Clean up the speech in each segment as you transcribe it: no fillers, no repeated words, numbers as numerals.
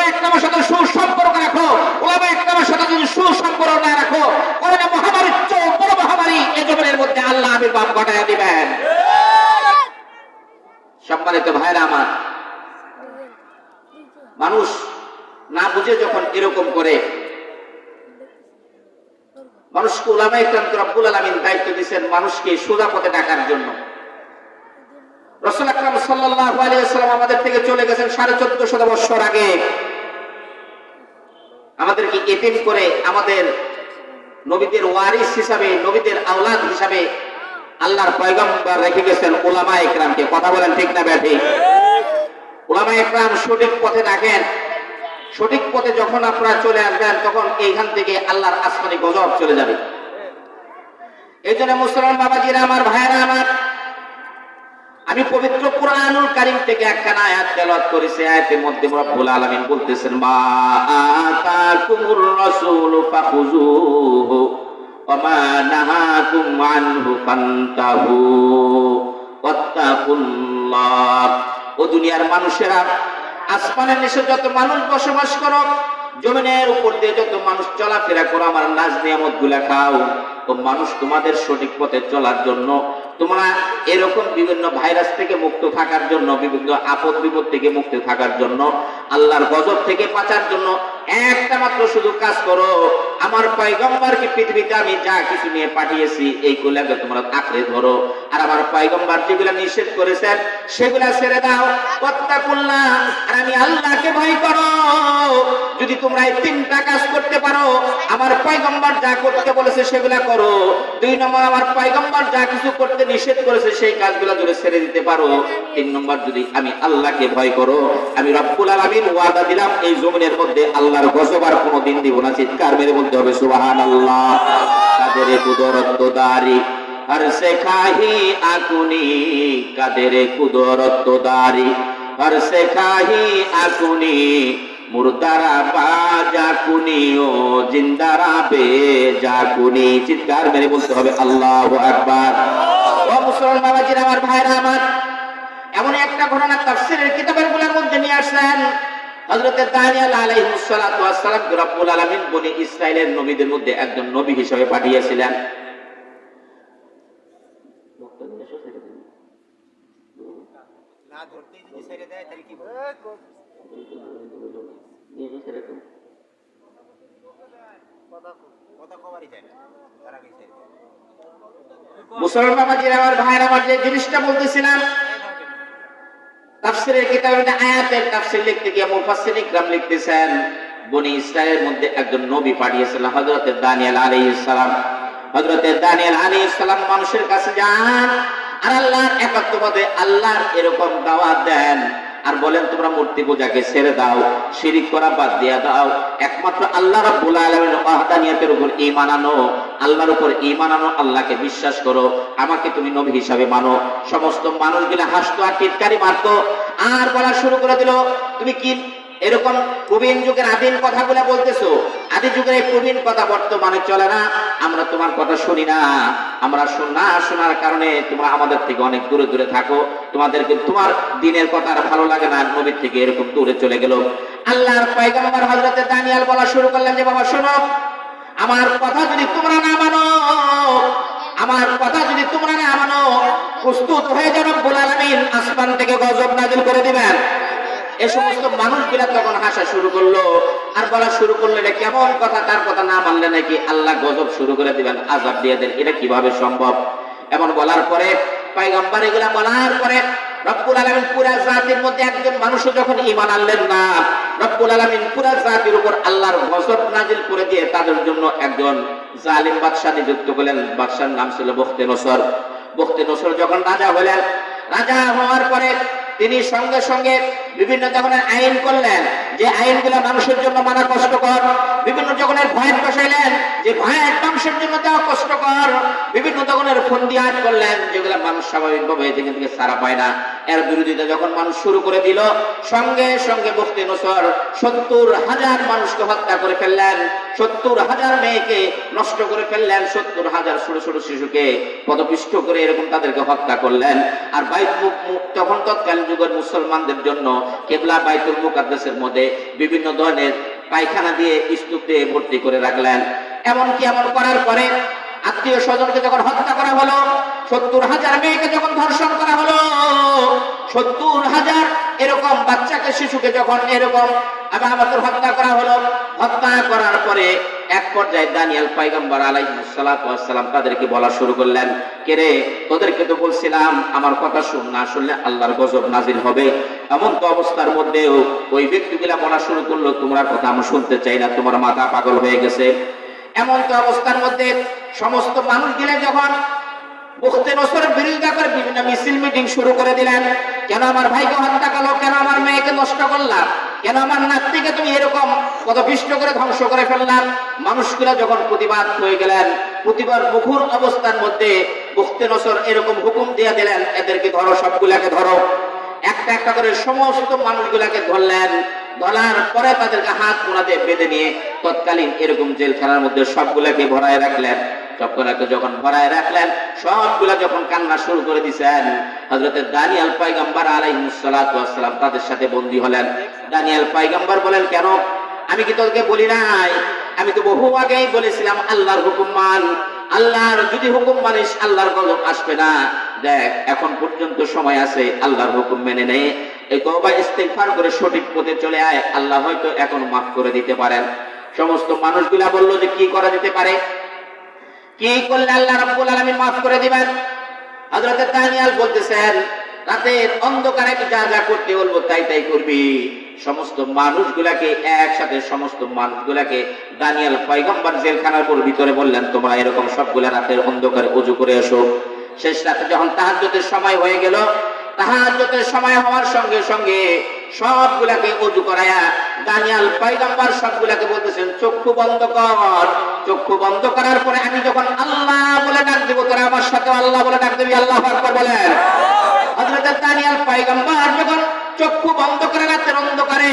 ওলামা একরামের সাথে সুসম্পর্ক রাখো। ওলামা একরামের সাথে যদি সুসম্পর্ক না রাখো, করোনা মহামারীর চেয়ে বড় মহামারী এই জমিনের মধ্যে আল্লাহ আবির্ভাব ঘটাইয়া দিবেন। সম্মানিত ভাইরা আমার, মানুষ না বুঝে যখন এরকম করে, মানুষকে উলামা ইকরামকে রব্বুল আলামিন দায়িত্ব দিয়েছেন মানুষকে সোজা পথে ডাকার জন্য। রাসূল আকরাম সাল্লাল্লাহু আলাইহি ওয়াসাল্লাম আমাদের থেকে চলে গেছেন 1450 বছর আগে। আমাদেরকে এতিম করে আমাদের নবীদের ওয়ারিস হিসাবে, নবীদের আওলাদ হিসাবে আল্লাহর পয়গম্বর রেখে গেছেন উলামা ইকরামকে। কথা বলেন ঠিক না ব্যাঠিক? উলামা ইকরাম সঠিক পথে ডাকেন। সঠিক পথে যখন আপনারা চলে আসবেন তখন এইখান থেকে আল্লাহর আসমানি গজব চলে যাবে। এই জন্য মুসলমান বাবাজিরা আমার, ভাইয়েরা আমার, আমি পবিত্র কুরআনুল কারীম থেকে একখানা আয়াত তেলাওয়াত করেছি। আয়াতের মধ্যে রব্বুল আলামিন বলতেছেন, মা আতাকুমুর রাসূলু ফাখুযুহু ওয়া মা নাহাকুম আনহু ফান্তাহু ওয়াত্তাকুল্লাহ। ও দুনিয়ার মানুষেরা, আসমানের নিচে যত মানুষ বসবাস করো, জমিনের উপর দিয়ে যত মানুষ চলাফেরা করো, আমার নাজ নিয়ামত গুলা খাও, তো মানুষ তোমাদের সঠিক পথে চলার জন্য, তোমরা এরকম বিভিন্ন ভাইরাস থেকে মুক্ত থাকার জন্য, বিভিন্ন আপদ বিপদ থেকে মুক্ত থাকার জন্য, আল্লাহর গজব থেকে বাঁচার জন্য একটা মাত্র শুধু কাজ করো, আমার পয়গম্বরকে পৃথিবীতে আমি যা কিছু নিয়ে পাঠিয়েছি এইগুলাকে তোমরা আঁকড়ে ধরো, আর আমার পয়গম্বর যেগুলা নিষেধ করেছেন সেগুলা ছেড়ে দাও। ওয়াত্তাকুল্লাহ, আর আমি আল্লাহকে ভয় করো। যদি তোমরা এই তিনটা কাজ করতে পারো, আমার পয়গম্বর যা করতে বলেছে সেগুলা করো, 2 নম্বর আমার পয়গম্বর যা কিছু করতে নিষেধ করেছে সেই কাজগুলো যদি ছেড়ে দিতে পারো, 3 নম্বর যদি আমি আল্লাহকে ভয় করো, আমি রব্বুল আলামিন ওয়াদা দিলাম এই জমিনের মধ্যে আল্লাহর গজব আর কোনোদিন দিব না। চিৎকার মেরে বলতে হবে সুবহানাল্লাহ। কাদের কুদরত দারি হর সে খাহি আকুনি, কাদের কুদরত দারি হর সে খাহি আকুনি, মুরদারা বাজা কুনি ও জিন্দারা বেজা কুনি। চিৎকার মেরে বলতে হবে আল্লাহু আকবার। ও মুসলমান বাবাজিরা আমার, ভাইরা আমার, এমন একটা ঘটনা তাফসীরের কিতাবের গুলোর মধ্যে নিয়ে আসেন। হযরত দানিয়েল আলাইহিস সালাতু ওয়াস সালাম রব্বুল আলামিন বনি ইসরাইলের নবীদের মধ্যে একজন নবী হিসেবে পাঠিয়েছিলেন। না ধরতেই যদি ছেড়ে দেয় তাহলে কি বলবে? মুসলমান বাবাজিরা আমার, ভাইরা আমার, যে জিনিসটা বলতেছিলাম, তাফসীরের কিতাবে আয়াতের তাফসীর লিখতে গিয়ে মুফাসসির ইকরাম লিখতেছেন বনি ইসরাইলের মধ্যে একজন নবী পাঠিয়েছিলেন হযরত দানিয়েল আলাইহিস সালাম। হযরত দানিয়েল আলাইহিস সালাম মানুষের কাছে যান আর আল্লাহর একাত্মবাদে আল্লাহর এরকম দাওয়াত দেন আর বলেন তোমরা মূর্তি পূজাকে ছেড়ে দাও, শিরিক করা বাদ দিয়ে দাও, একমাত্র আল্লাহ রাব্বুল আলামিনের ওয়াহদানিয়তের উপর ঈমান আনো, আল্লাহর উপর ঈমান আনো, আল্লাহকে বিশ্বাস করো, আমাকে তুমি নবী হিসাবে মানো। সমস্ত মানুষগুলো হাসতো আর টিটকারি মারতো আর বলা শুরু করে দিল, তুমি কি এরকম প্রবীণ যুগের আদিম কথাগুলো বলতেছো? আদি যুগের এই প্রবীণ কথা বর্তমানে চলে না, আমরা তোমার কথা শুনি না, আমরা না শোনার কারণে তোমরা আমাদের থেকে অনেক দূরে দূরে থাকো, তোমাদেরকে তোমার দিনের কথা আর ভালো লাগে না, নবীর থেকে এরকম দূরে চলে গেল। আল্লাহর পয়গম্বর হযরত দানিয়েল বলা শুরু করলেন যে বাবা শোনো, আমার কথা যদি তোমরা না মানো, আমার কথা যদি তোমরা না মানো, প্রস্তুত হয়ে যাও, রব্বুল আলামিন আসমান থেকে গজব নাযিল করে দিবেন। এই সমস্ত মানুষগুলা তখন হাসা শুরু করলো আর বলা শুরু করলো, এটা কেমন কথা, তার কথা না মানলে নাকি আল্লাহ গজব শুরু করে দিবেন, আযাব দিয়ে দেন, এটা কিভাবে সম্ভব? এমন বলার পরে পয়গম্বর এগুলা বলার পরে রব্বুল আলামিন পুরা জাতির মধ্যে একজন মানুষও যখন ঈমান আনলেন না, রব্বুল আলামিন পুরা জাতির উপর আল্লাহর গজব নাযিল করে দিয়ে তাদের জন্য একজন জালিম বাদশা নিযুক্ত করলেন। বাদশার নাম ছিল বখতে-নসর। বখতে-নসর যখন রাজা হলেন, রাজা হওয়ার পরে তিনি সঙ্গে সঙ্গে বিভিন্ন ধরনের আইন করলেন, যে আইনগুলো মানুষের জন্য মানা কষ্টকর, বিভিন্ন ধরনের ভয়াত বসাইলেন, যে ভয়াত মানুষের জন্য দেওয়া কষ্টকর, বিভিন্ন ধরনের ফন্দিয়াত করলেন যেগুলো মানুষ স্বাভাবিকভাবে এখান থেকে ছাড়া পায় না। এর বিরোধিতা যখন মানুষ শুরু করে দিল, সঙ্গে সঙ্গে বখতে-নসর 70,000 মানুষকে হত্যা করে ফেললেন, 70,000 মেয়েকে নষ্ট করে ফেললেন, 70,000 ছোট ছোট শিশুকে পদপিষ্ট করে এরকম তাদেরকে হত্যা করলেন। আর তখন তৎকালীন যুগের মুসলমানদের জন্য কিবলা বাইতুল মুকাদ্দাসের মধ্যে বিভিন্ন ধরনের পায়খানা দিয়ে স্তূপ দিয়ে ভর্তি করে রাখলেন। এমনকি এমন করার পরে আত্মীয় স্বজনকে যখন হত্যা করা হলো, 70,000 মেয়েকে যখন ধর্ষণ করা হলো, 70,000 এরকম বাচ্চাকে শিশুকে যখন এরকম আমাদের হত্যা করা হলো, হত্যা করার পরে এক পর্যায়ে দানিয়েল পয়গম্বর আলাইহিস সালাতু ওয়াস সালাম তাদেরকে বলা শুরু করলেন, কে রে, তোদেরকে তো বলছিলাম আমার কথা শুন, না শুনলে আল্লাহর গজব নাজিল হবে। এমন তো অবস্থার মধ্যেও ওই ব্যক্তিগুলা বলা শুরু করলো, তোমরা কথা আমি শুনতে চাই না, তোমার মাথা পাগল হয়ে গেছে। এমন তো অবস্থার মধ্যে সমস্ত মানুষগুলা যখন বুখতে নসরের বিরোধিতা করে বিভিন্ন মিছিল মিটিং শুরু করে দিলেন, কেন আমার ভাইকে হত্যা করলো, কেন আমার মেয়েকে নষ্ট করলাম, কেন আমার নাতিকে তুমি এরকম পদপিষ্ট করে ধ্বংস করে ফেললাম। মানুষগুলা যখন প্রতিবাদ হয়ে গেলেন, প্রতিবাদ মুখর অবস্থার মধ্যে বুখতে নসর এরকম হুকুম দিয়ে দিলেন, এদেরকে ধরো, সবগুলাকে ধরো। একটা একটা করে সমস্ত মানুষগুলাকে ধরলেন, ধরার পরে তাদেরকে হাত কোনাতে বেঁধে নিয়ে তৎকালীন এরকম জেলখানার মধ্যে সবগুলাকে ভরায় রাখলেন। সবগুলাকে যখন ভরায় রাখলেন, সবগুলা যখন কান্না শুরু করে দিয়েছেন, হযরত দানিয়েল পয়গম্বর আলাইহিস সালাতু ওয়াস সালাম তাদের সাথে বন্দী হলেন। দানিয়েল পয়গম্বর বলেন, কেন, আমি কি তোকে বলি নাই, আমি তো বহু আগেই বলেছিলাম আল্লাহর হুকুম মান, আল্লাহর যদি হুকুম মানিস আল্লাহর গজব আসবে না। দেখ এখন পর্যন্ত সময় আছে, আল্লাহর হুকুম মেনে নে, এই তওবা ইস্তিগফার করে সঠিক পথে চলে আয়, আল্লাহ হয়তো এখন মাফ করে দিতে পারেন। সমস্ত মানুষগুলা বলল যে কি করা যেতে পারে, কি করলে আল্লাহ রাব্বুল আলামিন মাফ করে দিবেন। হযরত দানিয়েল বলতেছেন, রাতের অন্ধকারে কি যা যা করতে বলবো তাই তাই করবি। সমস্ত মানুষগুলাকে একসাথে সমস্ত মানুষগুলাকে দানিয়েল পয়গম্বর জেলখানার ভিতরে বললেন, তোমরা এরকম সবগুলা রাতের অন্ধকারে ওযু করে এসো। শেষ রাতে যখন তাহাজ্জুদের সময় হয়ে গেল, তাহাজ্জুদের সময় হওয়ার সঙ্গে সঙ্গে সবগুলাকে ওযু করায়া দানিয়েল পয়গম্বর সবগুলাকে বলতেছেন, চক্ষু বন্ধ কর। চক্ষু বন্ধ করার পরে আমি যখন আল্লাহ বলে ডাক দেব, তোরা আমার সাথে আল্লাহ বলে ডাক দিবি, আল্লাহু আকবার বলেন। হযরত দানিয়েল পয়গম্বর যখন চক্ষু বন্ধ করে রাতের অন্ধকারে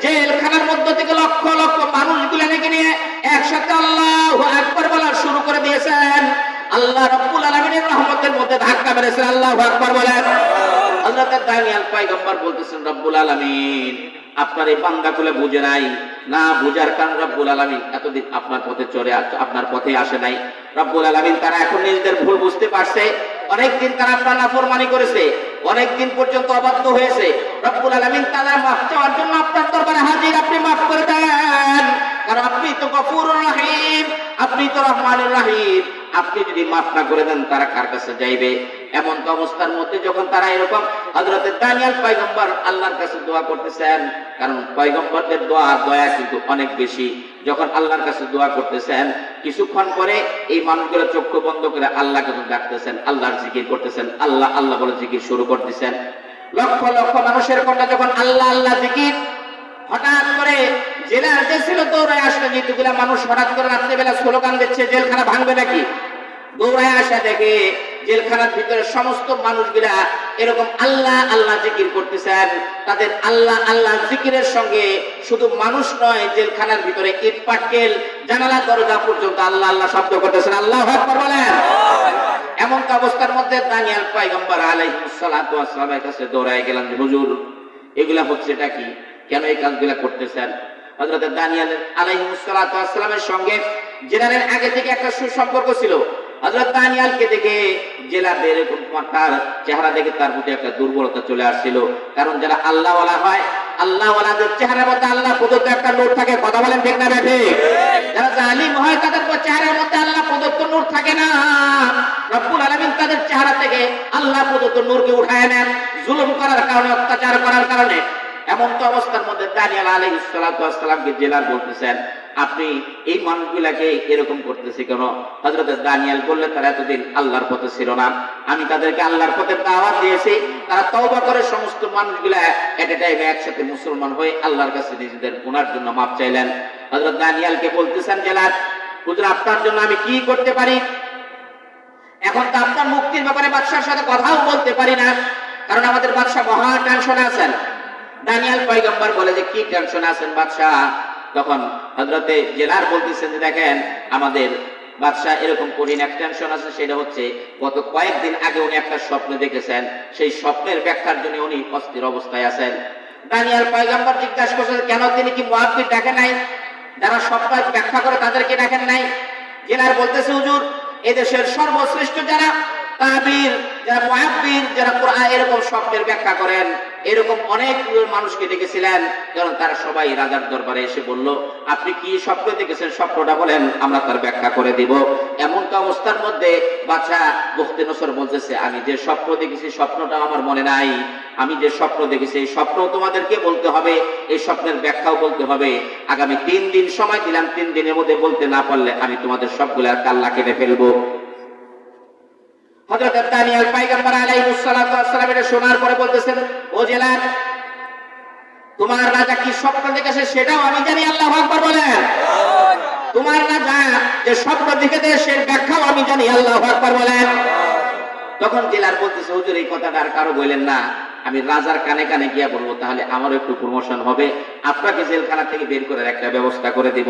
জেলখানার মধ্য থেকে লক্ষ লক্ষ মানুষগুলাকে নিয়ে একসাথে আল্লাহু আকবার বলা শুরু করে দিয়েছেন, আল্লাহ রাব্বুল আলামিনের রহমতের মধ্যে ধাক্কা মেরেছেন, আল্লাহু আকবার বলেন। হযরত দানিয়েল পয়গম্বর বলতেছেন, রব্বুল আলামিন আপনার এই বান্দাগুলো বুঝে নাই, না বুঝার কারণ রব্বুল আলামিন এতদিন আপনার পথে চলে আপনার পথে আসে নাই। রব্বুল আলামিন তারা এখন নিজেদের ভুল বুঝতে পারছে, অনেকদিন তারা আপনার নাফরমানি করেছে, অনেকদিন পর্যন্ত অবাধ্য হয়েছে। রব্বুল আলামিন তাদের মাফ চাওয়ার জন্য আপনার দরবারে হাজির, আপনি মাফ করে দেন, কারণ আপনি তো গফুরুর রহিম, আপনি তো রহমানুর রহিম। আপনি যদি মাফ না করে দেন তারা কার কাছে যাইবে। এমন তো অবস্থার মধ্যে যখন তারা এরকম হযরত দানিয়েল পয়গম্বর আল্লাহর কাছে দোয়া করতেছেন, কারণ পয়গম্বরদের দয়া কিন্তু অনেক বেশি। যখন আল্লাহর কাছে দোয়া করতেছেন, কিছুক্ষণ পরে এই মানুষগুলো চক্ষু বন্ধ করে আল্লাহকে ডাকতেছেন, আল্লাহর জিকির করতেছেন, আল্লাহ আল্লাহ বলে জিকির শুরু করতেছেন। লক্ষ লক্ষ মানুষের কণ্ঠে যখন আল্লাহ আল্লাহ জিকির, হঠাৎ করে জেলার যে ছিল দৌড়ায় আসলে, যেগুলা মানুষ হঠাৎ করে রাত্রিবেলা স্লোগান দিচ্ছে জেলখানা ভাঙবে নাকি, দৌড়ায় আসা দেখে জেলখানার ভিতরে সমস্ত মানুষগুলা এরকম আল্লাহ আল্লাহ জিকির করতেছেন। তাদের আল্লাহ আল্লাহ জিকিরের সঙ্গে শুধু মানুষ নয়, জেলখানার ভিতরে ইট পাটকেল জানালা দরজা পর্যন্ত আল্লাহ আল্লাহ শব্দ করতেছেন, আল্লাহু আকবার বলেন। এমন অবস্থার মধ্যে দানিয়েল পয়গম্বর আলাইহিস সালাতু ওয়াস সালামের কাছে দৌড়ায় গেলেন, হুজুর এগুলা হচ্ছে এটা কি, কেন এই কাজগুলা করতেছেন। হযরত দানিয়েল আলাইহিস সালাতু ওয়াস সালামের সঙ্গে জেনারেল আগে থেকে একটা সুসম্পর্ক ছিল। হযরত দানিয়েলকে দেখে জেলাদের তার চেহারা দেখে তার প্রতি একটা দুর্বলতা চলে আসছিল, কারণ যারা আল্লাহওয়ালা হয়, আল্লাহওয়ালাদের চেহারার মধ্যে আল্লাহ প্রদত্ত একটা নূর থাকে, কথা বলেন ঠিক না বেঠিক। যারা জালিম হয় তাদের চেহারার মধ্যে আল্লাহ প্রদত্ত নূর থাকে না। রব্বুল আলামিন তাদের চেহারা থেকে আল্লাহ প্রদত্ত নূরকে উঠায় নেন, জুলুম করার কারণে, অত্যাচার করার কারণে। এমন তো অবস্থার মধ্যে দানিয়েল আলাইহিস সালাতু ওয়াস সালামকে জেলার বলতেছেন, আপনি এই মানুষগুলাকে এরকম করতেছে কেন। হযরত দানিয়েল বললেন, তারা এতদিন আল্লাহর পথে ছিল না, আমি তাদেরকে আল্লাহর পথে দাওয়াত দিয়েছি, তারা তওবা করে সমস্ত মানুষগুলা এট এ টাইমে একসাথে মুসলমান হয়ে আল্লাহর কাছে নিজেদের গুনার জন্য মাফ চাইলেন। হযরত দানিয়েলকে বলতেছেন, জেলার হুজুর আপনার জন্য আমি কি করতে পারি। এখন তো আপনার মুক্তির ব্যাপারে বাদশার সাথে কথাও বলতে পারি না, কারণ আমাদের বাদশা মহা টেনশনে আছেন। দানিয়েল পয়গম্বর বলে যে কি টেনশনে আছেন বাদশা। তখন হযরতে জেলার বলতেছেন যে দেখেন আমাদের বাদশা এরকম কঠিন এক টেনশন আছে, সেটা হচ্ছে গত কয়েকদিন আগে উনি একটা স্বপ্ন দেখেছেন, সেই স্বপ্নের ব্যাখ্যার জন্য উনি অস্থির অবস্থায় আছেন। দানিয়েল পয়গম্বর জিজ্ঞাসা করছেন কেন তিনি কি মুআব্বির ডাকেন নাই, যারা স্বপ্ন ব্যাখ্যা করে তাদেরকে ডাকেন নাই? জেলার বলতেছে হুজুর এদেশের সর্বশ্রেষ্ঠ যারা তাবির, যারা মুআব্বির, যারা কোরআন এরকম স্বপ্নের ব্যাখ্যা করেন এরকম অনেক মানুষকে ডেকেছিলেন, কারণ তারা সবাই রাজার দরবারে এসে বলল আপনি কি স্বপ্ন দেখেছেন স্বপ্নটা বলেন, আমরা তার ব্যাখ্যা করে দিব। এমনটা অবস্থার মধ্যে বাদশা বুখতিনসর বলতেছে আমি যে স্বপ্ন দেখেছি স্বপ্নটা আমার মনে নাই, আমি যে স্বপ্ন দেখেছি এই স্বপ্ন তোমাদেরকে বলতে হবে, এই স্বপ্নের ব্যাখ্যাও বলতে হবে। আগামী 3 দিন সময় দিলাম, 3 দিনের মধ্যে বলতে না পারলে আমি তোমাদের সবগুলার কাল্লা কেটে ফেলবো। হযরত দানিয়েল পয়গম্বর আলাইহিস সালাতু ওয়াস সালাম এটা শোনার পরে বলতেছেন ও জেলার তোমার রাজা কি স্বপ্ন দেখেছে সেটাও আমি জানি, আল্লাহু আকবার বলেন। তোমার রাজা যে স্বপ্ন দেখেছে সেই ব্যাখ্যাও আমি জানি, আল্লাহু আকবার বলেন। তখন জেলার বলতেছে হুজুর এই কথাটা আর কারো বলেন না, আমি রাজার কানে কানে গিয়া বলবো, তাহলে আমারও একটু প্রমোশন হবে, আপনাকে জেলখানা থেকে বের করার একটা ব্যবস্থা করে দেব।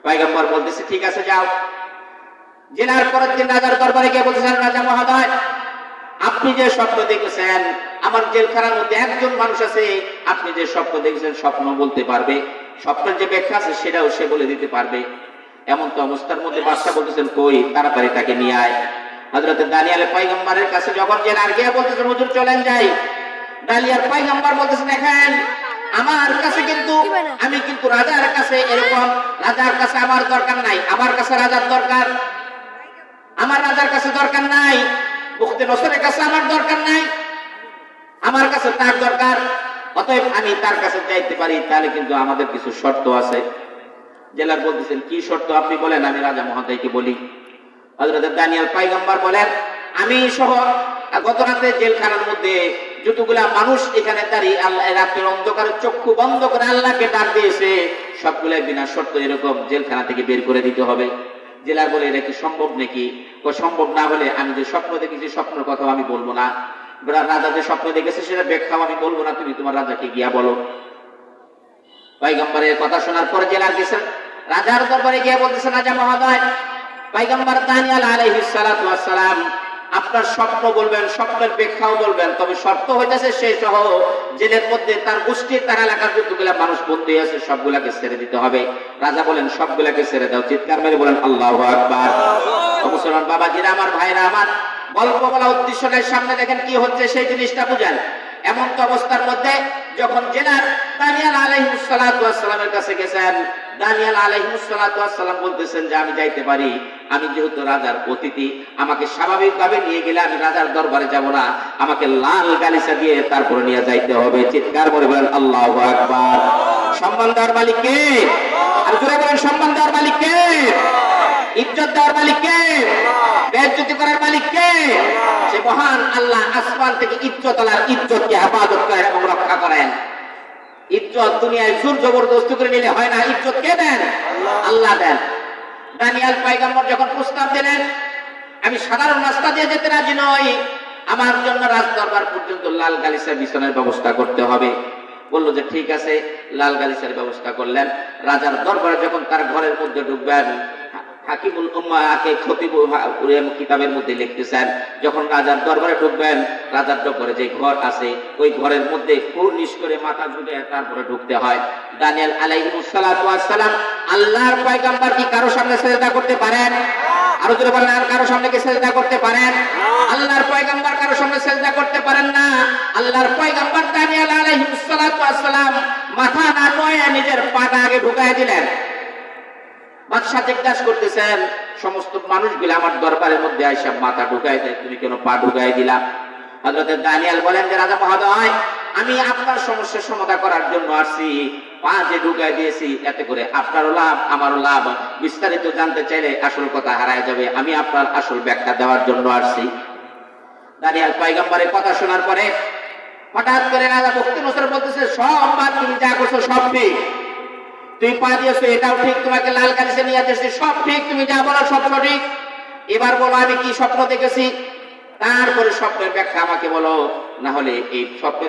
পয়গম্বর বলতেছে ঠিক আছে যাও। জেলার পরের দিন রাজার দরবারে গিয়ে বলতেছেন রাজা মহোদয় আপনি যে স্বপ্ন দেখেছেন আমার জেলখানার মধ্যে একজন মানুষ আছে, আপনি যে স্বপ্ন দেখেছেন স্বপ্ন বলতে পারবে, স্বপ্নের যে ব্যাখ্যা আছে সেটাও সে বলে দিতে পারবে। এমন তো অবস্থার মধ্যে বাদশা বলতেছেন কই তাড়াতাড়ি তাকে নিয়ে আয়। হযরত দানিয়েল পয়গম্বরের কাছে যখন জেলার গিয়ে বলতেছেন হুজুর চলেন যাই, দানিয়েল পয়গম্বর বলতেছেন দেখেন আমার কাছে কিন্তু আমি কিন্তু রাজার কাছে এরকম, রাজার কাছে আমার দরকার নাই, আমার কাছে রাজার দরকার, আমার রাজার কাছে দরকার নাই, বুখতিনসরের কাছে আমার দরকার নাই, আমার কাছে তার দরকার। অতএব আমি তার কাছে যাইতে পারি, তাহলে কিন্তু আমাদের কিছু শর্ত আছে। জেলার বলতেছেন কি শর্ত আপনি বলেন, আমি রাজা মহোদয়কে বলি। হযরত দানিয়েল পয়গম্বর বলেন আমি সহ গত রাতে জেলখানার মধ্যে যতগুলা মানুষ এখানে দাঁড়িয়ে আল্লাহ রাতের অন্ধকারে চক্ষু বন্ধ করে আল্লাহকে ডাক দিয়েছে সবগুলাই বিনা শর্ত এরকম জেলখানা থেকে বের করে দিতে হবে। জেলার বলে এটা কি সম্ভব নাকি? সম্ভব না হলে আমি যে স্বপ্ন দেখেছি স্বপ্নের কথা আমি বলবো না, রাজা যে স্বপ্ন দেখেছে সেটা ব্যাখ্যাও আমি বলবো না, তুমি তোমার রাজাকে গিয়া বলো। পয়গম্বরের কথা শোনার পর জেলার গেছেন রাজার দরবারে গিয়ে বলতেছেন রাজা মহোদয় পয়গম্বর দানিয়েল আলাইহিস সালাতু ওয়াস সালাম আপনার স্বপ্ন বলবেন, স্বপ্নের ব্যাখ্যাও বলবেন, তবে শর্ত হইতেছে সে সহ জেলের মধ্যে তার গোষ্ঠীর তার এলাকার যতগুলা মানুষ বন্দী আছে সবগুলাকে ছেড়ে দিতে হবে। রাজা বলেন সবগুলাকে ছেড়ে দাও। চিৎকার মেরে বলেন আল্লাহু আকবার। মুসলমান বাবাজিরা আমার ভাইরা আমার, গল্প বলা উদ্দেশ্যটার সামনে দেখেন কি হচ্ছে সেই জিনিসটা বুঝেন। এমন তো অবস্থার মধ্যে যখন জেলার দানিয়েল আলাইহিস সালাতু ওয়াস সালামের কাছে গেছেন, দানিয়েল আলাইহিস সালাতু ওয়াস সালাম বলতেছেন যে আমি যাইতে পারি, আমি যেহেতু রাজার অতিথি আমাকে স্বাভাবিকভাবে নিয়ে গেলে আমি রাজার দরবারে যাব না, আমাকে লাল গালিচা দিয়ে তারপরে নিয়ে যাইতে হবে। চিৎকার করে বলেন আল্লাহু আকবার। সম্মান দেওয়ার মালিক কে? আর জোরে বলেন সম্মান দেওয়ার মালিক কে? ইজ্জত দেওয়ার মালিক কে? বেইজ্জতি করার মালিক কে? সে মহান আল্লাহ। আসমান থেকে ইজ্জত আল্লাহর ইজ্জতকে হেফাজত করেন এবং রক্ষা করেন। ইজ্জত দুনিয়ায় জোর জবরদস্তি করে নিলে হয় না, ইজ্জত কে দেন? আল্লাহ দেন। দানিয়েল পয়গম্বর যখন প্রস্তাব দিলেন আমি সাধারণ রাস্তা দিয়ে যেতে রাজি নই, আমার জন্য রাজ দরবার পর্যন্ত লাল গালিচা বিছানার ব্যবস্থা করতে হবে। বললো যে ঠিক আছে, লাল গালিচার ব্যবস্থা করলেন। রাজার দরবারে যখন তার ঘরের মধ্যে ঢুকবেন, হাকিমুল উম্মাহকে খতিব কিতাবের মধ্যে লিখতেছেন যখন রাজার দরবারে ঢুকবেন, রাজার দরবারে যে ঘর আছে ওই ঘরের মধ্যে ফুরনিশ করে মাথা ঝুঁকে তারপরে ঢুকতে হয়। দানিয়েল আলাইহিস সালাতু ওয়াস সালাম আল্লাহর পয়গম্বর কি কারো সামনে সিজদা করতে পারেন? আরো জোরে বলেন আর কারো সামনে কি সিজদা করতে পারেন? আল্লাহর পয়গম্বর কারো সামনে সিজদা করতে পারেন না। আল্লাহর পয়গম্বর দানিয়েল আলাইহিস সালাতু ওয়াস সালাম মাথা না নয়ে নিজের পাটা আগে ঢুকায় দিলেন। বাদশা জিজ্ঞাসা করতেছেন সমস্ত মানুষগুলো আমার দরবারের মধ্যে আইসা মাথা ঢুকাই দেয়, তুমি কেন পা ঢুকাই দিলা? হযরত দানিয়েল বলেন যে রাজা মহোদয় আমি আপনার সমস্যার সমাধান করার জন্য আসছি, পা যে ঢুকাই দিয়েছি এতে করে আপনারও লাভ আমারও লাভ। বিস্তারিত জানতে চাইলে আসল কথা হারায় যাবে, আমি আপনার আসল ব্যাখ্যা দেওয়ার জন্য আসছি। দানিয়েল পয়গম্বরের কথা শোনার পরে হঠাৎ করে রাজা বুখতিনসর বলতেছে সব বাদ, তুমি যা করছো সব ঠিক, তুমি পা দিয়েছো এটাও ঠিক, তোমাকে লাল গালিচা নিয়ে আসছি সব ঠিক, তুমি যা বলো সব সঠিক, এবার বলো আমি কি স্বপ্ন দেখেছি, তারপরে স্বপ্নের ব্যাখ্যা আমাকে বলো, না হলে এই স্বপ্ন